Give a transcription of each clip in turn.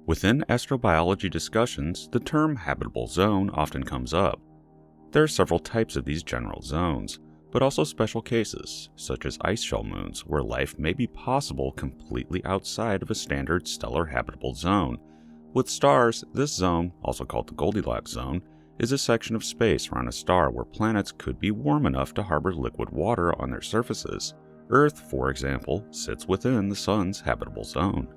Within astrobiology discussions, the term habitable zone often comes up. There are several types of these general zones, but also special cases, such as ice shell moons, where life may be possible completely outside of a standard stellar habitable zone. With stars, this zone, also called the Goldilocks zone, is a section of space around a star where planets could be warm enough to harbor liquid water on their surfaces. Earth, for example, sits within the Sun's habitable zone.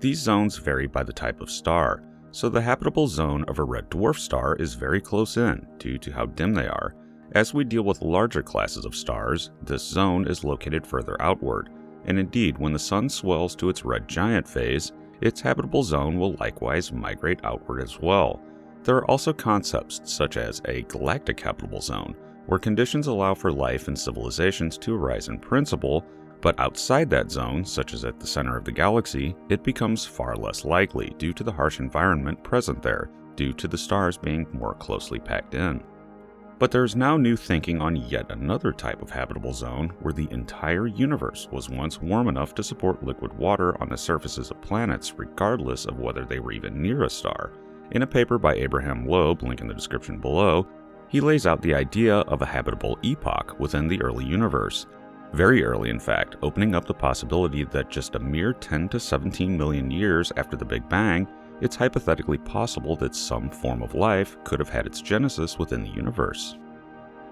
These zones vary by the type of star, so the habitable zone of a red dwarf star is very close in due to how dim they are. As we deal with larger classes of stars, this zone is located further outward, and indeed when the Sun swells to its red giant phase, its habitable zone will likewise migrate outward as well. There are also concepts such as a galactic habitable zone, where conditions allow for life and civilizations to arise in principle, but outside that zone, such as at the center of the galaxy, it becomes far less likely due to the harsh environment present there, due to the stars being more closely packed in. But there is now new thinking on yet another type of habitable zone where the entire universe was once warm enough to support liquid water on the surfaces of planets regardless of whether they were even near a star. In a paper by Abraham Loeb, link in the description below, he lays out the idea of a habitable epoch within the early universe. Very early, in fact, opening up the possibility that just a mere 10 to 17 million years after the Big Bang, it's hypothetically possible that some form of life could have had its genesis within the universe.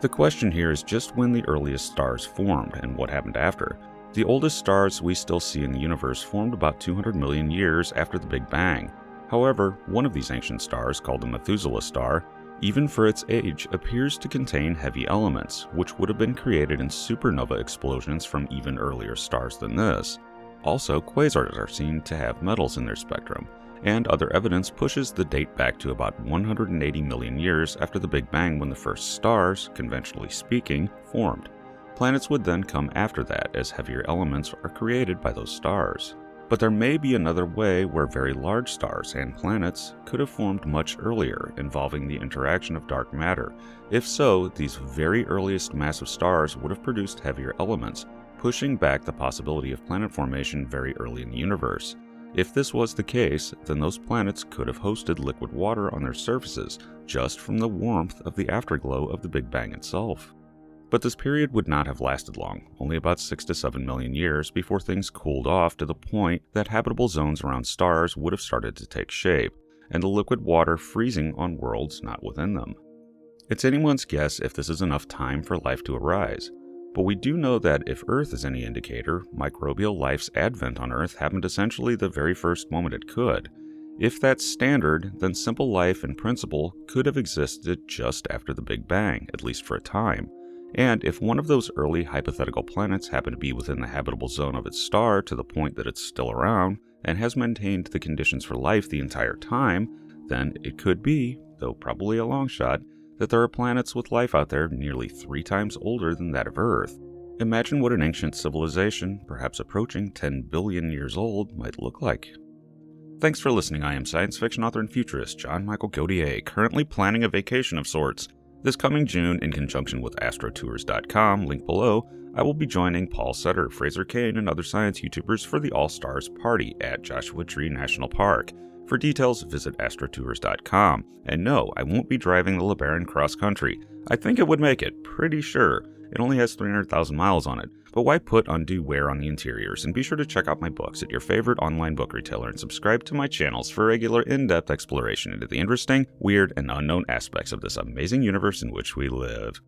The question here is just when the earliest stars formed and what happened after. The oldest stars we still see in the universe formed about 200 million years after the Big Bang. However, one of these ancient stars, called the Methuselah star, even for its age, appears to contain heavy elements, which would have been created in supernova explosions from even earlier stars than this. Also, quasars are seen to have metals in their spectrum, and other evidence pushes the date back to about 180 million years after the Big Bang when the first stars, conventionally speaking, formed. Planets would then come after that, as heavier elements are created by those stars. But there may be another way where very large stars and planets could have formed much earlier, involving the interaction of dark matter. If so, these very earliest massive stars would have produced heavier elements, pushing back the possibility of planet formation very early in the universe. If this was the case, then those planets could have hosted liquid water on their surfaces just from the warmth of the afterglow of the Big Bang itself. But this period would not have lasted long, only about 6 to 7 million years before things cooled off to the point that habitable zones around stars would have started to take shape, and the liquid water freezing on worlds not within them. It's anyone's guess if this is enough time for life to arise, but we do know that if Earth is any indicator, microbial life's advent on Earth happened essentially the very first moment it could. If that's standard, then simple life in principle could have existed just after the Big Bang, at least for a time. And if one of those early hypothetical planets happened to be within the habitable zone of its star to the point that it's still around and has maintained the conditions for life the entire time, then it could be, though probably a long shot, that there are planets with life out there nearly 3 times older than that of Earth. Imagine what an ancient civilization, perhaps approaching 10 billion years old, might look like. Thanks for listening. I am science fiction author and futurist John Michael Godier, currently planning a vacation of sorts. This coming June, in conjunction with astrotours.com, link below, I will be joining Paul Sutter, Fraser Cain, and other science YouTubers for the All-Stars Party at Joshua Tree National Park. For details, visit astrotours.com. And no, I won't be driving the LeBaron cross-country. I think it would make it, pretty sure. It only has 300,000 miles on it, but why put undue wear on the interiors? And be sure to check out my books at your favorite online book retailer and subscribe to my channels for regular in-depth exploration into the interesting, weird, and unknown aspects of this amazing universe in which we live.